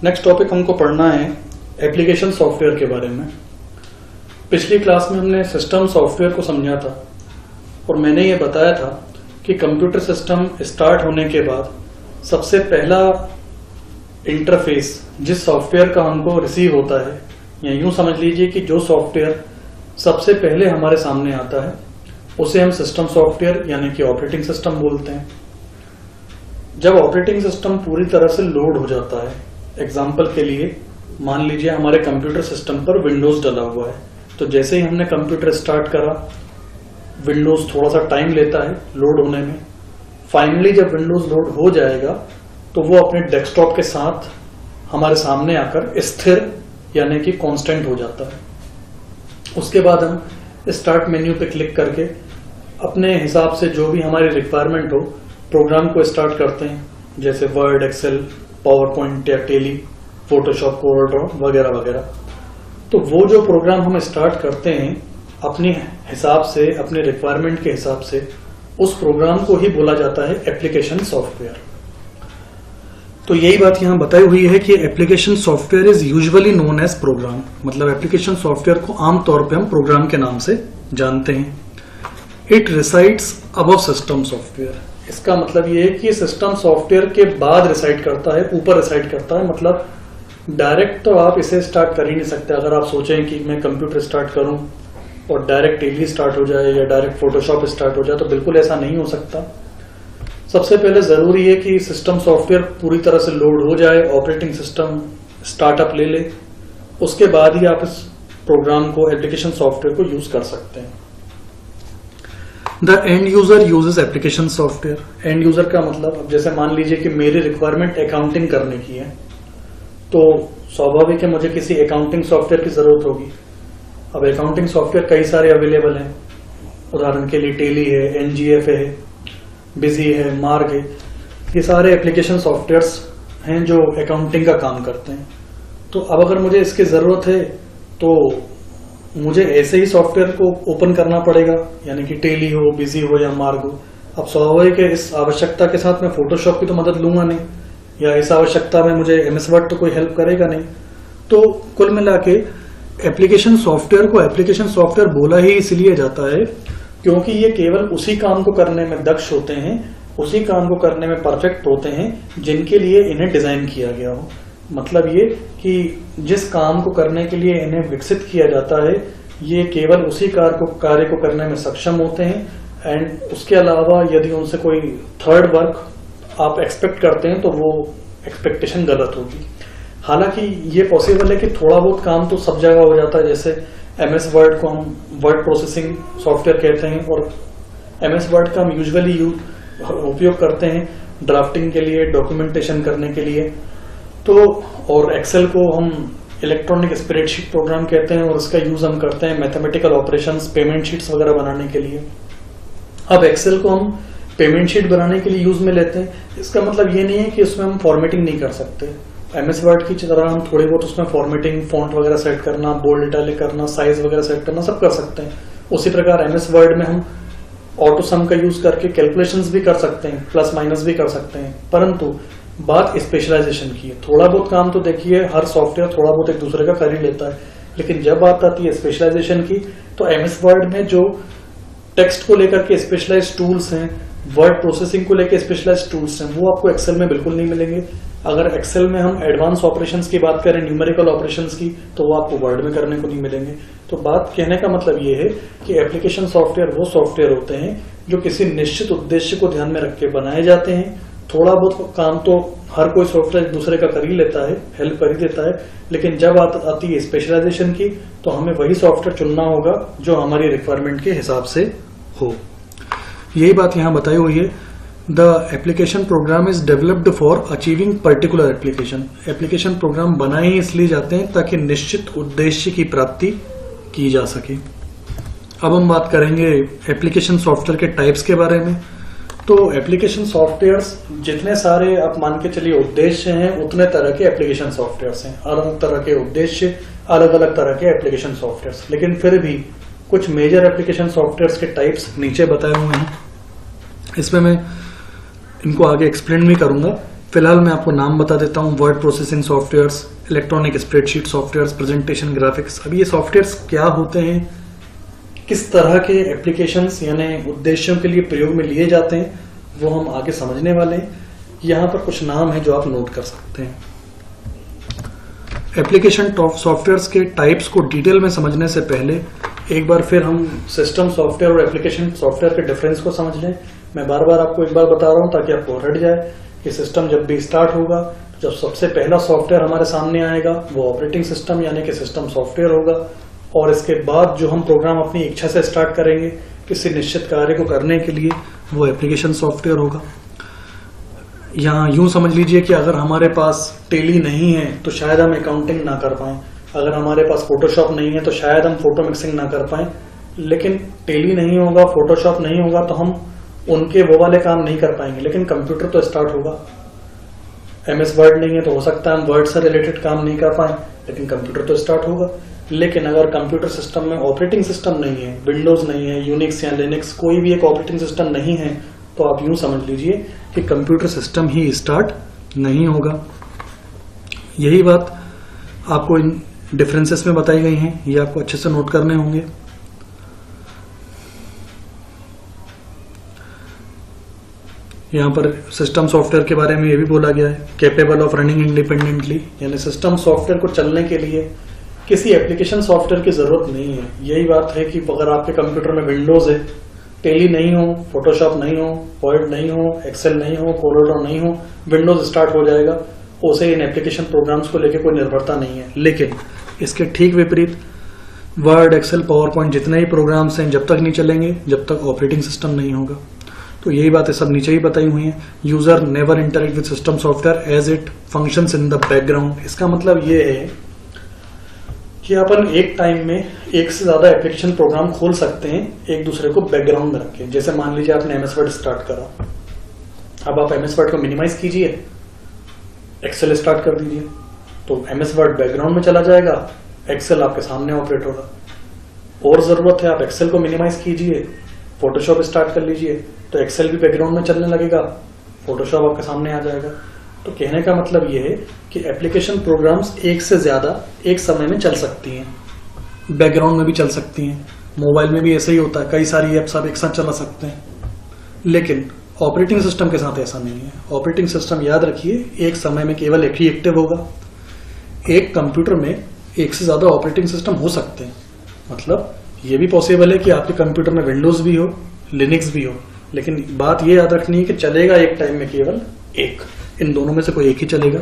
Next topic हमको पढ़ना है एप्लीकेशन सॉफ्टवेयर के बारे में। पिछली क्लास में हमने सिस्टम सॉफ्टवेयर को समझा था और मैंने ये बताया था कि कंप्यूटर सिस्टम स्टार्ट होने के बाद सबसे पहला इंटरफेस जिस सॉफ्टवेयर का हमको रिसीव होता है, या यूं समझ लीजिए कि जो सॉफ्टवेयर सबसे पहले हमारे सामने आता है उसे हम सिस्टम सॉफ्टवेयर यानी कि ऑपरेटिंग सिस्टम बोलते हैं। जब ऑपरेटिंग सिस्टम पूरी तरह से लोड हो जाता है, एग्जाम्पल के लिए मान लीजिए हमारे कंप्यूटर सिस्टम पर विंडोज डला हुआ है, तो जैसे ही हमने कंप्यूटर स्टार्ट करा विंडोज थोड़ा सा टाइम लेता है लोड होने में। फाइनली जब विंडोज लोड हो जाएगा तो वो अपने डेस्कटॉप के साथ हमारे सामने आकर स्थिर यानी कि कांस्टेंट हो जाता है। उसके बाद हम स्टार्ट मेन्यू पे क्लिक करके अपने हिसाब से जो भी हमारी रिक्वायरमेंट हो प्रोग्राम को स्टार्ट करते हैं, जैसे वर्ड, एक्सेल, पावर पॉइंट या टेली, फोटोशॉप, कोरल वगैरह वगैरह। तो वो जो प्रोग्राम हम स्टार्ट करते हैं अपने हिसाब से, अपने रिक्वायरमेंट के हिसाब से, उस प्रोग्राम को ही बोला जाता है एप्लीकेशन सॉफ्टवेयर। तो यही बात यहाँ बताई हुई है कि application software is usually known as program, मतलब एप्लीकेशन सॉफ्टवेयर को आमतौर पे हम प्रोग्राम के नाम से जानते हैं। It resides above system software, इसका मतलब ये है कि सिस्टम सॉफ्टवेयर के बाद रिसाइड करता है, ऊपर रिसाइड करता है। मतलब डायरेक्ट तो आप इसे स्टार्ट कर ही नहीं सकते। अगर आप सोचें कि मैं कंप्यूटर स्टार्ट करूं और डायरेक्ट टेली स्टार्ट हो जाए या डायरेक्ट फोटोशॉप स्टार्ट हो जाए, तो बिल्कुल ऐसा नहीं हो सकता। सबसे पहले जरूरी है कि सिस्टम सॉफ्टवेयर पूरी तरह से लोड हो जाए, ऑपरेटिंग सिस्टम स्टार्टअप ले ले, उसके बाद ही आप इस प्रोग्राम को, एप्लीकेशन सॉफ्टवेयर को यूज कर सकते हैं। The end user uses application software. And user का मतलब, अब जैसे मान लीजिए कि मेरी रिक्वायरमेंट अकाउंटिंग करने की है, तो स्वाभाविक है मुझे किसी अकाउंटिंग सॉफ्टवेयर की जरूरत होगी। अब अकाउंटिंग सॉफ्टवेयर कई सारे अवेलेबल हैं, उदाहरण के लिए टेली है, एनजीएफ है, बिजी है, मार्ग है। ये सारे एप्लीकेशन सॉफ्टवेयर्स हैं जो अकाउंटिंग का काम करते हैं। तो अब अगर मुझे इसकी जरूरत है तो मुझे ऐसे ही सॉफ्टवेयर को ओपन करना पड़ेगा, यानी कि टेली हो, बिजी हो या मार्ग हो। अब स्वाभाविक है इस आवश्यकता के साथ मैं फोटोशॉप की तो मदद लूंगा नहीं, या इस आवश्यकता में मुझे एमएस वर्ड तो कोई हेल्प करेगा नहीं। तो कुल मिला के एप्लीकेशन सॉफ्टवेयर को एप्लीकेशन सॉफ्टवेयर बोला ही इसलिए जाता है क्योंकि ये केवल उसी काम को करने में दक्ष होते हैं, उसी काम को करने में परफेक्ट होते हैं जिनके लिए इन्हें डिजाइन किया गया हो। मतलब ये कि जिस काम को करने के लिए इन्हें विकसित किया जाता है, ये केवल उसी कार्य को करने में सक्षम होते हैं। एंड उसके अलावा यदि उनसे कोई थर्ड वर्क आप एक्सपेक्ट करते हैं तो वो एक्सपेक्टेशन गलत होगी। हालांकि ये पॉसिबल है कि थोड़ा बहुत काम तो सब जगह हो जाता है, जैसे एमएस वर्ड को हम वर्ड प्रोसेसिंग सॉफ्टवेयर कहते हैं, और एमएस वर्ड का हम यूजुअली उपयोग करते हैं ड्राफ्टिंग के लिए, डॉक्यूमेंटेशन करने के लिए। तो और एक्सेल को हम इलेक्ट्रॉनिक स्प्रेडशीट प्रोग्राम कहते हैं और इसका यूज हम करते हैं मैथमेटिकल ऑपरेशंस, पेमेंट शीट्स वगैरह बनाने के लिए। अब एक्सेल को हम पेमेंट शीट बनाने के लिए यूज में लेते हैं। इसका मतलब ये नहीं है कि उसमें हम फॉर्मेटिंग नहीं कर सकते। एमएस वर्ड की तरह हम थोड़ी बहुत उसमें फॉर्मेटिंग, फॉन्ट वगैरह सेट करना, बोल्ड इटैलिक करना, साइज वगैरह सेट करना सब कर सकते हैं। उसी प्रकार एमएस वर्ड में हम ऑटो सम का यूज करके कैलकुलेशंस भी कर सकते हैं, प्लस माइनस भी कर सकते हैं। परंतु बात स्पेशलाइजेशन की है। थोड़ा बहुत काम तो देखिए हर सॉफ्टवेयर थोड़ा बहुत एक दूसरे का कर ही लेता है, लेकिन जब बात आती है स्पेशलाइजेशन की तो एमएस वर्ड में जो टेक्स्ट को लेकर के स्पेशलाइज्ड टूल्स हैं, वर्ड प्रोसेसिंग को लेकर स्पेशलाइज्ड टूल्स हैं, वो आपको एक्सेल में बिल्कुल नहीं मिलेंगे। अगर एक्सेल में हम एडवांस ऑपरेशंस की बात करें, न्यूमेरिकल ऑपरेशंस की, तो वो आपको वर्ड में करने को नहीं मिलेंगे। तो बात कहने का मतलब ये है कि एप्लीकेशन सॉफ्टवेयर वो सॉफ्टवेयर होते हैं जो किसी निश्चित उद्देश्य को ध्यान में रख के बनाए जाते हैं। थोड़ा बहुत काम तो हर कोई सॉफ्टवेयर दूसरे का कर ही लेता है, हेल्प कर ही देता है, लेकिन जब आती है स्पेशलाइजेशन की तो हमें वही सॉफ्टवेयर चुनना होगा जो हमारी रिक्वायरमेंट के हिसाब से हो। यही बात यहाँ बताई हुई है। The application program is developed for achieving particular application. Application program बनाए ही इसलिए जाते हैं ताकि निश्चित उद्देश्य की प्राप्ति की जा सके। अब हम बात करेंगे एप्लीकेशन सॉफ्टवेयर के टाइप्स के बारे में। तो एप्लीकेशन सॉफ्टवेयर्स जितने सारे आप मान के चलिए उद्देश्य हैं, उतने तरह के एप्लीकेशन सॉफ्टवेयर्स हैं। अलग तरह के उद्देश्य, अलग अलग तरह के एप्लीकेशन सॉफ्टवेयर्स, लेकिन फिर भी कुछ मेजर एप्लीकेशन सॉफ्टवेयर्स के टाइप्स नीचे बताए हुए हैं। इसमें मैं इनको आगे एक्सप्लेन भी करूंगा फिलहाल मैं आपको नाम बता देता हूँ। Word processing softwares, electronic spreadsheet softwares, presentation graphics. अब ये सॉफ्टवेयर्स क्या होते हैं, किस तरह के एप्लीकेशंस यानी उद्देश्यों के लिए प्रयोग में लिए जाते हैं, वो हम आगे समझने वाले हैं। यहाँ पर कुछ नाम है जो आप नोट कर सकते हैं। एप्लीकेशन सॉफ्टवेयर्स के टाइप्स को डिटेल में समझने से पहले एक बार फिर हम सिस्टम सॉफ्टवेयर और एप्लीकेशन सॉफ्टवेयर के डिफरेंस को समझ लें। मैं बार बार आपको एक बार बता रहा हूं ताकि आपको रट जाए कि सिस्टम जब भी स्टार्ट होगा, जब सबसे पहला सॉफ्टवेयर हमारे सामने आएगा वो ऑपरेटिंग सिस्टम यानी कि सिस्टम सॉफ्टवेयर होगा, और इसके बाद जो हम प्रोग्राम अपनी इच्छा से स्टार्ट करेंगे किसी निश्चित कार्य को करने के लिए, वो एप्लीकेशन सॉफ्टवेयर होगा। यहाँ यूं समझ लीजिए कि अगर हमारे पास टेली नहीं है तो शायद हम अकाउंटिंग ना कर पाएं, अगर हमारे पास फोटोशॉप नहीं है तो शायद हम फोटो मिक्सिंग ना कर पाएं। लेकिन टेली नहीं होगा, फोटोशॉप नहीं होगा तो हम उनके वो वाले काम नहीं कर पाएंगे। लेकिन कंप्यूटर तो स्टार्ट होगा। MS वर्ड नहीं है तो हो सकता है हम वर्ड से रिलेटेड काम नहीं कर पाए, लेकिन कंप्यूटर तो स्टार्ट होगा। लेकिन अगर कंप्यूटर सिस्टम में ऑपरेटिंग सिस्टम नहीं है, विंडोज नहीं है, यूनिक्स या लिनक्स कोई भी एक ऑपरेटिंग सिस्टम नहीं है, तो आप यूं समझ लीजिए कि कंप्यूटर सिस्टम ही स्टार्ट नहीं होगा। यही बात आपको इन डिफरेंसेस में बताई गई हैं, ये आपको अच्छे से नोट करने होंगे। यहाँ पर सिस्टम सॉफ्टवेयर के बारे में ये भी बोला गया है, कैपेबल ऑफ रनिंग इंडिपेंडेंटली, यानी सिस्टम सॉफ्टवेयर को चलने के लिए किसी एप्लीकेशन सॉफ्टवेयर की जरूरत नहीं है। यही बात है कि अगर आपके कंप्यूटर में विंडोज है, टेली नहीं हो, फोटोशॉप नहीं हो, वर्ड नहीं हो, एक्सेल नहीं हो, कोलोडो नहीं हो, विंडोज स्टार्ट हो जाएगा। उसे इन एप्लीकेशन प्रोग्राम्स को लेकर कोई निर्भरता नहीं है। लेकिन इसके ठीक विपरीत वर्ड, एक्सेल, पावर पॉइंट जितने ही प्रोग्राम्स हैं जब तक नहीं चलेंगे जब तक ऑपरेटिंग सिस्टम नहीं होगा। तो यही बातें सब नीचे ही बताई हुई हैं। User never interact with system software as it functions in the background. इसका मतलब ये है कि अपन एक टाइम में एक से ज्यादा एप्लीकेशन प्रोग्राम खोल सकते हैं एक दूसरे को बैकग्राउंड में रखें। जैसे मान लीजिए आपने MS वर्ड स्टार्ट करा, अब आप MS वर्ड को मिनिमाइज कीजिए, एक्सेल स्टार्ट कर दीजिए, तो MS वर्ड बैकग्राउंड में चला जाएगा, एक्सेल आपके सामने ऑपरेट होगा। और जरूरत है आप एक्सेल को मिनिमाइज कीजिए, फोटोशॉप स्टार्ट कर लीजिए, तो एक्सेल भी बैकग्राउंड में चलने लगेगा, फोटोशॉप आपके सामने आ जाएगा। तो कहने का मतलब यह है कि एप्लीकेशन प्रोग्राम्स एक से ज्यादा एक समय में चल सकती हैं, बैकग्राउंड में भी चल सकती हैं। मोबाइल में भी ऐसा ही होता है, कई सारी एप्स आप एक साथ चला सकते हैं। लेकिन ऑपरेटिंग सिस्टम के साथ ऐसा नहीं है। ऑपरेटिंग सिस्टम याद रखिए एक समय में केवल एक ही एक्टिव होगा। एक कंप्यूटर में एक से ज्यादा ऑपरेटिंग सिस्टम हो सकते हैं, मतलब ये भी पॉसिबल है कि आपके कंप्यूटर में विंडोज भी हो, लिनक्स भी हो, लेकिन बात ये याद रखनी है कि चलेगा एक टाइम में केवल एक, इन दोनों में से कोई एक ही चलेगा।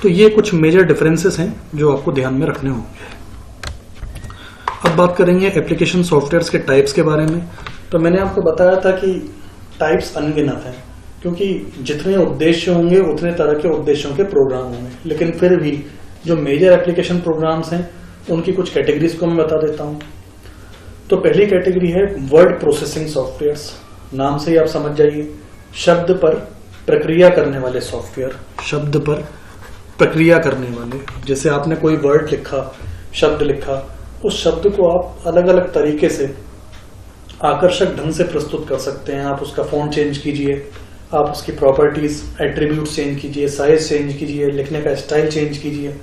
तो ये कुछ मेजर डिफरेंसेस हैं जो आपको ध्यान में रखने होंगे। अब बात करेंगे एप्लीकेशन सॉफ्टवेयर्स के टाइप्स के बारे में। तो मैंने आपको बताया था कि टाइप्स अनगिनत हैं, क्योंकि जितने उद्देश्य होंगे उतने तरह के उद्देश्यों के प्रोग्राम होंगे। लेकिन फिर भी जो मेजर एप्लीकेशन प्रोग्राम्स हैं उनकी कुछ कैटेगरीज को मैं बता देता हूं। तो पहली कैटेगरी है वर्ड प्रोसेसिंग सॉफ्टवेयर्स। नाम से ही आप समझ जाइए, शब्द पर प्रक्रिया करने वाले सॉफ्टवेयर, शब्द पर प्रक्रिया करने वाले। जैसे आपने कोई वर्ड लिखा, शब्द लिखा, उस शब्द को आप अलग अलग तरीके से आकर्षक ढंग से प्रस्तुत कर सकते हैं। आप उसका फॉन्ट चेंज कीजिए, आप उसकी प्रॉपर्टीज, एट्रीब्यूट चेंज कीजिए, साइज चेंज कीजिए, लिखने का स्टाइल चेंज कीजिए।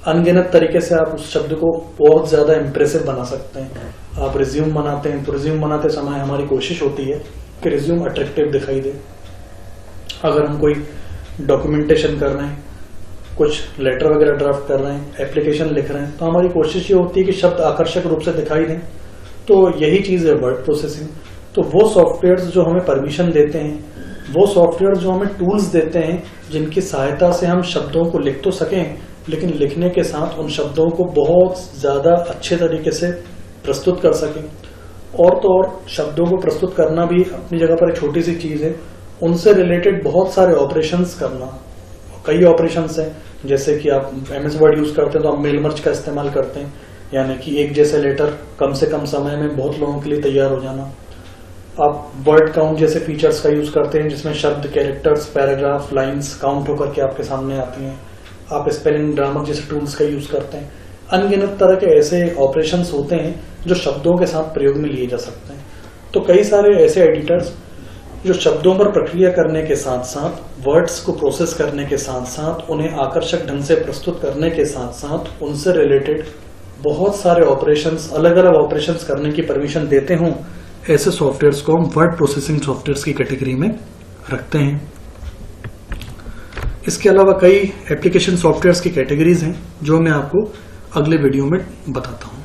अनगिनत तरीके से आप उस शब्द को बहुत ज्यादा इंप्रेसिव बना सकते हैं। आप रिज्यूम बनाते हैं तो रिज्यूम बनाते समय हमारी कोशिश होती है कि रिज्यूम अट्रैक्टिव दिखाई दे। अगर हम कोई डॉक्यूमेंटेशन कर रहे हैं, कुछ लेटर वगैरह ड्राफ्ट कर रहे हैं, एप्लीकेशन लिख रहे हैं, तो हमारी कोशिश ये होती है कि शब्द आकर्षक रूप से दिखाई दें। तो यही चीज है वर्ड प्रोसेसिंग। तो वो सॉफ्टवेयर जो हमें परमिशन देते हैं, वो सॉफ्टवेयर जो हमें टूल्स देते हैं जिनकी सहायता से हम शब्दों को लिख तो सकें, लेकिन लिखने के साथ उन शब्दों को बहुत ज्यादा अच्छे तरीके से प्रस्तुत कर सकें। और तो और शब्दों को प्रस्तुत करना भी अपनी जगह पर एक छोटी सी चीज है, उनसे रिलेटेड बहुत सारे ऑपरेशंस करना। कई ऑपरेशंस हैं, जैसे कि आप MS वर्ड यूज करते हैं तो आप मेल मर्ज का इस्तेमाल करते हैं, यानी कि एक जैसे लेटर कम से कम समय में बहुत लोगों के लिए तैयार हो जाना। आप वर्ड काउंट जैसे फीचर्स का यूज करते हैं, जिसमें शब्द, कैरेक्टर्स, पैराग्राफ, लाइंस काउंट होकर के आपके सामने आती हैं। आप स्पेलिंग, ग्रामर जैसे टूल्स का यूज करते हैं। अनगिनत तरह के ऐसे ऑपरेशंस होते हैं जो शब्दों के साथ प्रयोग में लिए जा सकते हैं। तो कई सारे ऐसे एडिटर्स जो शब्दों पर प्रक्रिया करने के साथ साथ वर्ड्स को प्रोसेस करने के साथ साथ उन्हें आकर्षक ढंग से प्रस्तुत करने के साथ साथ उनसे रिलेटेड बहुत सारे ऑपरेशंस, अलग अलग ऑपरेशंस करने की परमिशन देते हों, ऐसे सॉफ्टवेयर्स को हम वर्ड प्रोसेसिंग सॉफ्टवेयर्स की कैटेगरी में रखते हैं। इसके अलावा कई एप्लीकेशन सॉफ्टवेयर्स की कैटेगरीज हैं जो मैं आपको अगले वीडियो में बताता हूँ।